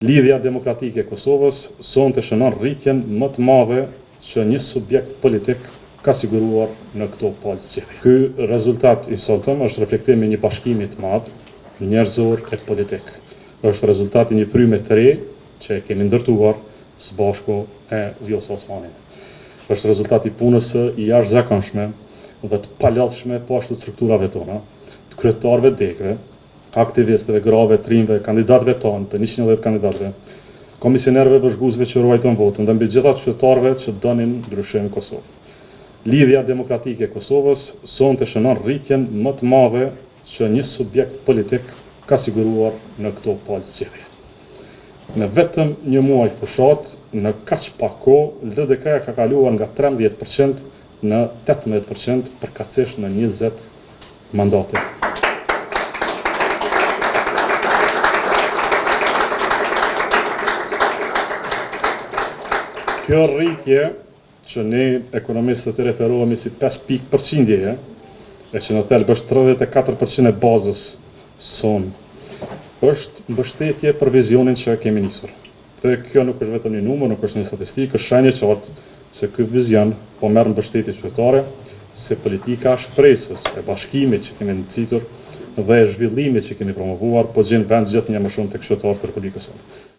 Lidhja demokratike e Kosovës sonte shënon rritjen më të madhe që një subjekt politik ka siguruar në këto palë zgjedhje. Ky rezultat i sotëm është reflektim i një bashkimi të madh, njerëzor e politik. Është rezultati një fryme të re që e kemi ndërtuar së bashku e Vjosa Osmanit. Është rezultati punës së jashtëzakonshme dhe të palodhshme poshtë strukturave tona, të kryetarëve degëve, aktivistëve, grave, trimëve, kandidatëve tonë, të 110 kandidatëve, komisionerëve vëzhguesve që ruajton votën dhe mbi të gjitha qytetarëve që donin ndryshim në Kosovë. Lidhja demokratike e Kosovës sonte shënon rritjen më të madhe që një subjekt politik ka siguruar në këto palë zgjedhje. Në vetëm një muaj fushat, në kaq pak kohë, LDK ka kaluar nga 13% në 18% përkatësisht në 20 mandate. Kjo rritje që ne ekonomistët e referohemi si 5 pikë përqindjeje, e që në thelb është 34% e bazës sonë, është mbështetje për vizionin që kemi nisur. Dhe kjo nuk është vetëm një numër, nuk është një statistikë, është shenjë qartë se ky vizion po merr mbështetje qytetare, se politika shpresës e bashkimit që kemi nxitur dhe e zhvillimit që kemi promovuar po gjen vend gjithnjë më shumë tek qytetarët e Republikës sonë.